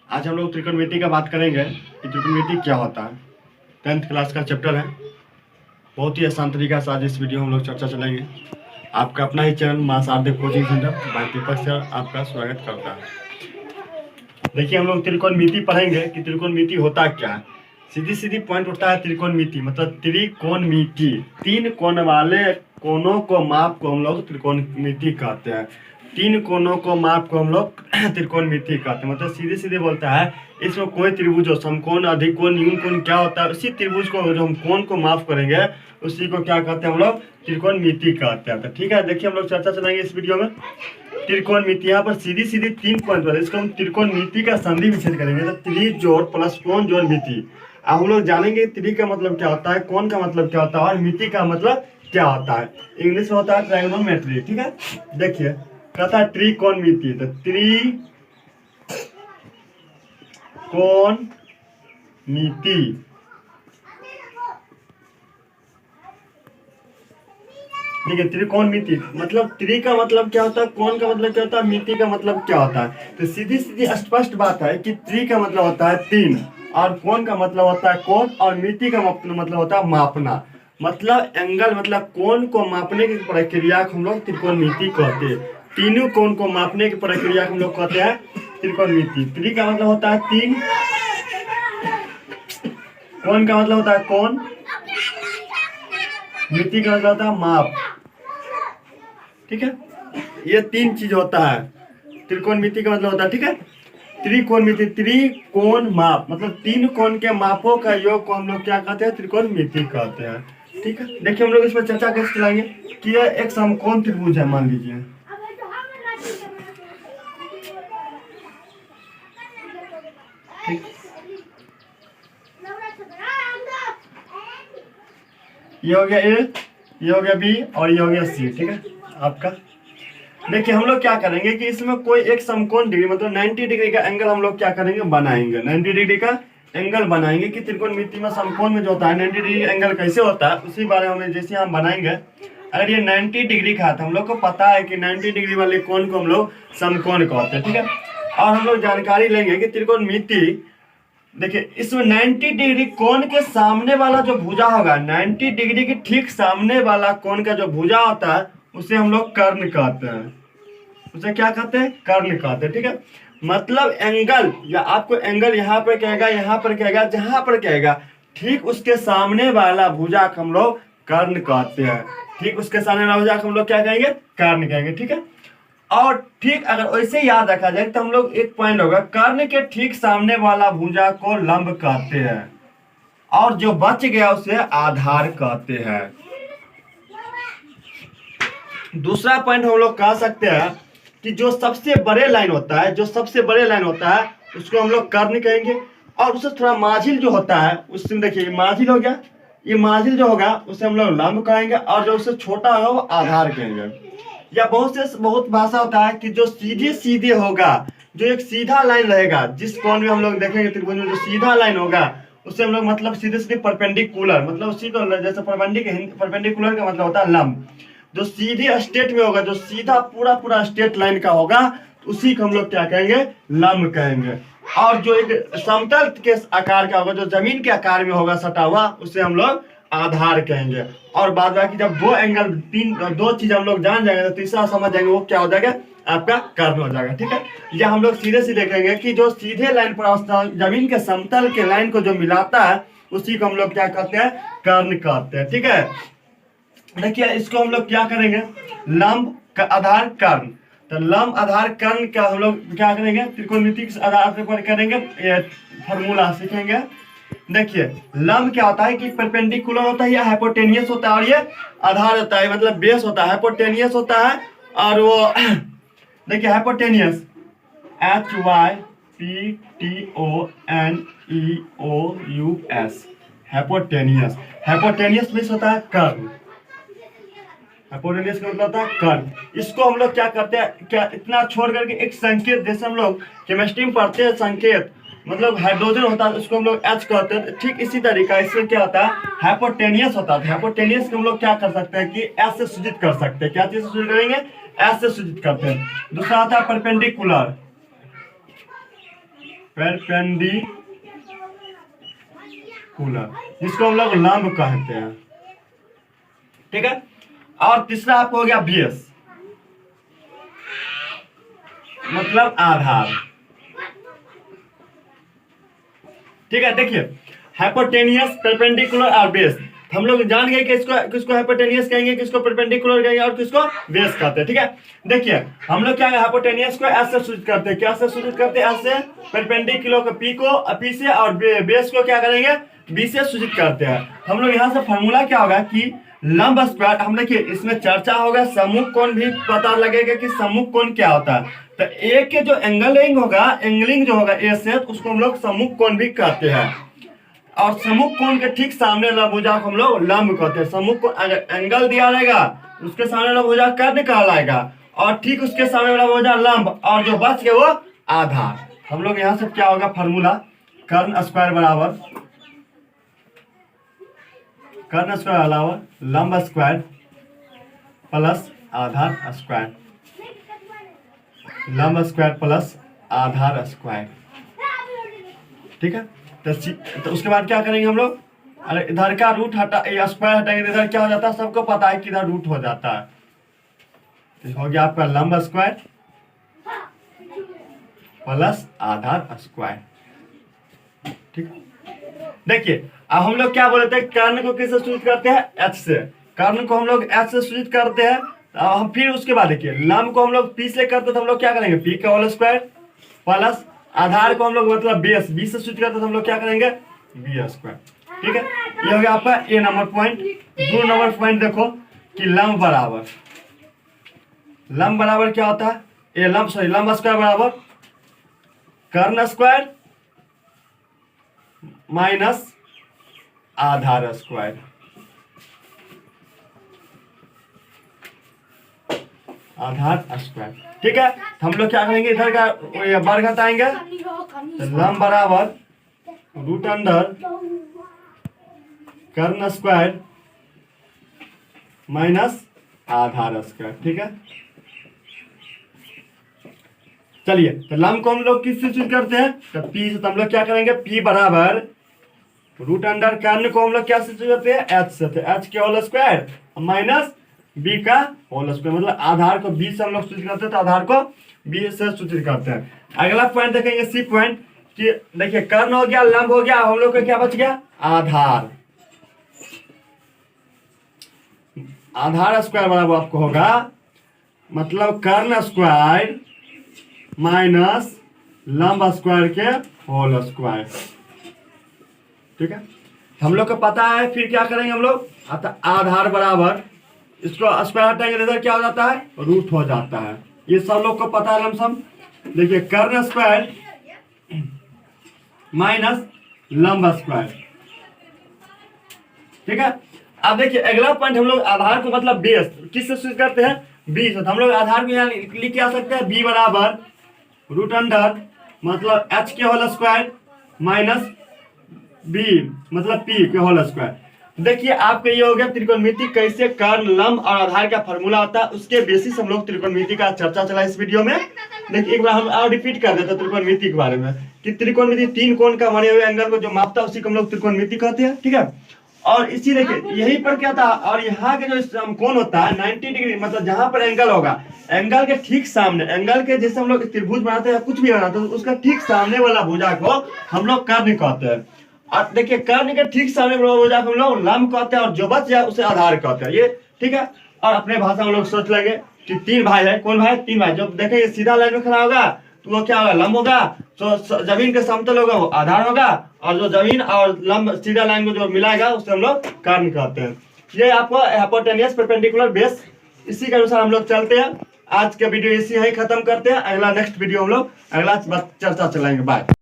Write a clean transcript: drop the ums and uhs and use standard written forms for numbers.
आज हम लोग त्रिकोणमिति का बात करेंगे कि त्रिकोणमिति क्या होता है। 10th क्लास का चैप्टर है। बहुत ही आसान तरीका से आज इस वीडियो में हम लोग चर्चा चलेंगे। आपका अपना ही चैनल मां शारदे कोचिंग सेंटर बाय दीपक सर आपका स्वागत करता है। देखिए, हम लोग त्रिकोणमिति पढ़ेंगे कि त्रिकोणमिति होता क्या है। सीधी सीधी पॉइंट उठता है त्रिकोणमिति मतलब त्रिकोणमिति, तीन कोण वाले कोनों को माप को हम लोग त्रिकोणमिति कहते हैं। तीन कोनों को माप को हम लोग त्रिकोणमिति कहते हैं। मतलब सीधे सीधे बोलता है इसमें कोई त्रिभुज हो, समकोण, अधिकोण, न्यून कोण क्या होता है, उसी त्रिभुज को जो हम कोण को माफ करेंगे उसी को क्या कहते हैं हम लोग त्रिकोणमिति कहते हैं। तो ठीक है, देखिए हम लोग चर्चा चलाएंगे इस वीडियो में त्रिकोणमिति। यहाँ पर सीधी सीधी 3 पॉइंट वाले इसको हम त्रिकोणमिति का संधि विच्छेद करेंगे। तो त्रि जोड़ प्लस कोण जोड़ मिति। अब हम लोग जानेंगे त्रि का मतलब क्या होता है, कोण का मतलब क्या होता है और मिति का मतलब क्या होता है। इंग्लिश में होता है ट्रायगोनोमेट्री। ठीक है, देखिए कहता है त्रिकोणमिति। तो त्रिकोणमिति, देखिए त्रिकोणमिति मतलब त्रि का मतलब क्या होता है, कोण का मतलब क्या होता है, मिति का मतलब क्या होता है। तो सीधी सीधी स्पष्ट बात है कि त्रि का मतलब होता है 3 और कोण का मतलब होता है कोण और मिति का मतलब होता है मापना। मतलब एंगल मतलब कोण को मापने की प्रक्रिया को हम लोग त्रिकोणमिति कहते हैं। तीनों कोण को मापने की प्रक्रिया को हम लोग कहते हैं त्रिकोणमिति। त्रि का मतलब होता है 3, कोण का मतलब होता है कोण, मिति का मतलब होता है माप। ठीक है, ये 3 चीज होता है त्रिकोणमिति का मतलब होता है। ठीक है, त्रिकोणमिति, त्रिकोण माप मतलब 3 कोण के मापों का योग को हम लोग क्या कहते हैं, त्रिकोणमिति कहते हैं। ठीक है, देखिए हम लोग इसमें चर्चा कैसे चलाएंगे कि यह एक समकोण त्रिभुज है। मान लीजिए ठीक, ये हो गया ए, ये हो गया बी और ये हो गया सी। ठीक है आपका, देखिए हम लोग क्या करेंगे कि इसमें कोई एक समकोण डिग्री मतलब 90 डिग्री का एंगल हम लोग क्या करेंगे, बनाएंगे। 90 डिग्री का एंगल बनाएंगे कि त्रिकोणमिति में समकोण में जो होता है 90 डिग्री एंगल कैसे होता है उसी बारे में जैसे हम बनाएंगे। अगर ये 90 डिग्री का था, हम लोग को पता है कि 90 डिग्री वाले कोण को हम लोग समकोण कहते हैं। ठीक है, और हम लोग जानकारी लेंगे कि त्रिकोणमिति, देखिए इसमें 90 डिग्री कोण के सामने वाला जो भुजा होगा, 90 डिग्री के ठीक सामने वाला कोण का जो भुजा होता है उसे हम लोग कर्ण कहते हैं। उसे क्या कहते हैं, कर्ण कहते हैं। ठीक है, मतलब एंगल या आपको एंगल यहाँ पर कहेगा, यहाँ पर कहेगा, जहां पर कहेगा ठीक उसके सामने वाला भुजा को हम लोग कर्ण कहते हैं। ठीक उसके सामने वाला भुजा को हम लोग क्या कहेंगे, कर्ण कहेंगे। ठीक है, और ठीक अगर वैसे याद रखा जाए तो हम लोग एक पॉइंट होगा, कर्ण के ठीक सामने वाला भुजा को लंब कहते हैं और जो बच गया उसे आधार कहते हैं। दूसरा पॉइंट हम लोग कह सकते हैं कि जो सबसे बड़े लाइन होता है, जो सबसे बड़े लाइन होता है उसको हम लोग कर्ण कहेंगे और उससे थोड़ा माझिल जो होता है उससे, देखिए माझिल हो गया, ये माझिल जो होगा उसे हम लोग लंब कहेंगे और जो उससे छोटा होगा वो आधार कहेंगे। या बहुत भाषा होता है कि जो सीधे सीधे होगा, जो एक सीधा लाइन रहेगा, जिस कोण में हम लोग देखेंगे त्रिभुज में जो सीधा लाइन होगा उसे हम लोग मतलब सीधे सीधे परपेंडिकुलर, मतलब उसी को जैसे परपेंडिकुलर का मतलब होता है लंब। जो सीधे स्ट्रेट में होगा, जो सीधा पूरा स्ट्रेट लाइन का होगा उसी को हम लोग क्या कहेंगे, लंब कहेंगे। और जो एक समतल के आकार का होगा, जो जमीन के आकार में होगा सटा हुआ, उसे हम लोग आधार कहेंगे। और बाद बाकी जब दो चीज हम लोग जान जाएंगे तो तीसरा समझ जाएंगे, वो क्या हो जाएगा, आपका कर्ण हो जाएगा। ठीक है, या हम लोग सीधे सीधे कहेंगे कि जो सीधे लाइन पर जमीन के समतल के लाइन को जो मिलाता है उसी को हम लोग क्या कहते हैं, कर्ण कहते हैं। ठीक है, देखिए इसको हम लोग क्या करेंगे, लंब का आधार कर्ण। तो लंब आधार कर्ण का हम लोग क्या करेंगे, त्रिकोणमिति के आधार पर करेंगे, फॉर्मूला सीखेंगे। देखिए लंब क्या होता है कि परपेंडिकुलर होता है या हाइपोटेनियस होता है और ये आधार होता है मतलब बेस होता है, हाइपोटेनियस होता है। और वो देखिए hypotenuse HYPTONEOUS, hypotenuse, hypotenuse base होता है कर्ण, हाइपोटेनियस का मतलब होता है कर्ण। इसको हम लोग क्या करते हैं, क्या इतना छोड़ करके एक संकेत, जैसे हम लोग केमिस्ट्री में पढ़ते हैं संकेत मतलब हाइड्रोजन होता है उसको हम लोग H कहते हैं। ठीक इसी तरीका इसमें क्या होता है, हाइपोटेनियस होता है। हाइपोटेनियस को हम लोग क्या कर सकते हैं कि S से सूचित कर सकते हैं। क्या चीज से सूचित करेंगे, S से सूचित करते हैं। दूसरा आता है परपेंडिकुलर, परपेंडिकुलर, जिसको हम लोग लंब कहते हैं, ठीक है। और तीसरा आपको हो गया बेस, मतलब आधार, ठीक है। देखिए हाइपोटेनियस, परपेंडिकुलर और बेस, हम लोग जान गए कि इसको किसको हाइपोटेनियस कहेंगे, किसको परपेंडिकुलर कहेंगे और किसको बेस कहते हैं, ठीक है। देखिए हम लोग क्या है, हाइपोटेनियस को एस से सूचित करते हैं, क्या से सूचित करते हैं, एस से, परपेंडिकुलर को पी को पी से, और बेस को क्या करेंगे, बी से सूचित करते हैं। हम लोग यहाँ से फॉर्मूला क्या होगा कि लंब स्क्वायर, हम देखिए इसमें चर्चा होगा, सम्मुख कोण भी पता लगेगा कि सम्मुख कोण क्या होता है। तो ए के जो एंगलिंग होगा, एंगलिंग जो होगा ए से, उसको हम लोग सम्मुख कोण भी कहते हैं। और सम्मुख कोण के ठीक सामने वाला भुजा को हम लोग लंब कहते हैं। सम्मुख कोण अगर एंगल दिया रहेगा, उसके सामने वाला भुजा कर्ण कहलाएगा, और ठीक उसके सामने वाला भुजा लंब, और जो बच गया वो आधार। हम लोग यहाँ से क्या होगा फॉर्मूला, कर्ण स्क्वायर बराबर कर्ण स्क्वायर अलावा लंब स्क्वायर प्लस आधार स्क्वायर, लंब स्क्वायर प्लस आधार स्क्वायर, ठीक है। तो उसके बाद क्या करेंगे हम लोग, अरे इधर का रूट हटा, स्क्वायर हटाएंगे, इधर क्या हो जाता है, सबको पता है कि इधर रूट हो जाता है। तो हो गया आपका लंब स्क्वायर प्लस आधार स्क्वायर, ठीक। देखिए अब हम लोग क्या बोलते हैं, कर्ण को किससे सूचित करते हैं, एच से। कर्ण को हम लोग एच से सूचित करते हैं। हम फिर उसके बाद देखिए लंब को हम लोग पी से करते हैं, तो हम लोग क्या करेंगे, पी का होल स्क्वायर प्लस आधार को हम लोग मतलब बेस, बी से सूचित करते हैं, तो हम लोग क्या करेंगे, बी स्क्वायर, ठीक है। ये हो गया आपका ए नंबर पॉइंट। 2 नंबर पॉइंट देखो कि लंब बराबर क्या होता है, लंब स्क्वायर बराबर कर्ण स्क्वायर माइनस आधार स्क्वायर, ठीक है। हम लोग क्या करेंगे, इधर का वर्ग हटाएंगे, तो लंब बराबर रूट अंडर कर्ण स्क्वायर माइनस आधार स्क्वायर, ठीक है। चलिए तो लंब को हम लोग किससे सूचित करते हैं, तो पी से। तो हम लोग क्या करेंगे, पी बराबर रूट अंडर कर्ण को हम लोग क्या सूचित करते हैं, एच से। तो एच के होल स्क्वायर माइनस बी का होल स्क्वायर, मतलब आधार को बी से हम लोग सूचित करते हैं, तो आधार को बी से सूचित करते हैं। अगला पॉइंट देखेंगे सी पॉइंट, कि देखिए कर्ण हो गया, लंब हो गया, हम लोग का क्या बच गया, आधार। आधार स्क्वायर बराबर आपको होगा मतलब कर्ण स्क्वायर माइनस लंब स्क्वायर के होल स्क्वायर, ठीक है। हम लोग को पता है, फिर क्या करेंगे हम लोग, आधार बराबर, इसको स्क्वायर हटाएंगे, इधर क्या हो जाता है, रूट हो जाता है। ये सब लोग को पता है लमसम। देखिए कर्ण स्क्वायर माइनस लंब स्क्वायर, ठीक है। अब देखिए अगला पॉइंट, हम लोग आधार को मतलब बेस किससे सूचित करते हैं, बी से। तो हम लोग आधार को यहाँ लिख के आ सकते हैं, बी बराबर रूट अंडर मतलब एच के होल स्क्वायर माइनस बी मतलब पी के होल स्क्वायर। देखिए आपका ये हो गया त्रिकोणमिति कैसे कर्ण, लंब और आधार का फॉर्मूला होता है, उसके बेसिस हम लोग त्रिकोणमिति का चर्चा चला इस वीडियो में। देखिए एक बार हम और रिपीट कर देते हैं त्रिकोणमिति के बारे में, कि त्रिकोणमिति 3 कोण का बने हुए एंगल को जो मापता है उसी को हम लोग त्रिकोणमिति कहते हैं, ठीक है। और इसी देखिए यही पर क्या था, और यहाँ के जो कोण होता है 90 डिग्री, मतलब जहां पर एंगल होगा, एंगल के ठीक सामने, एंगल के जैसे हम लोग त्रिभुज बनाते हैं कुछ भी बनाते हैं, उसका ठीक सामने वाला भुजा को हम लोग कर्ण कहते हैं। और देखिए कर्ण के ठीक सामने वाला भुजा को हम लोग लंब कहते हैं, और जो बच जाए उसे आधार कहते हैं, ये ठीक है। और अपने भाषा में लोग सोच लेंगे कि 3 भाई है, कौन भाई, 3 भाई। जब देखेंगे सीधा लाइन में खड़ा होगा तो वो क्या होगा, लंब होगा। तो जमीन के समतल होगा वो आधार होगा, और जो जमीन और लंब सीधा लाइन को जो मिलाएगा उसे हम लोग कर्ण कहते हैं। ये आपको हाइपोटेनियस, परपेंडिकुलर, बेस, इसी के अनुसार हम लोग चलते हैं। आज का वीडियो इसी यही खत्म करते हैं। अगला नेक्स्ट वीडियो हम लोग अगला चर्चा चलाएंगे। बाय।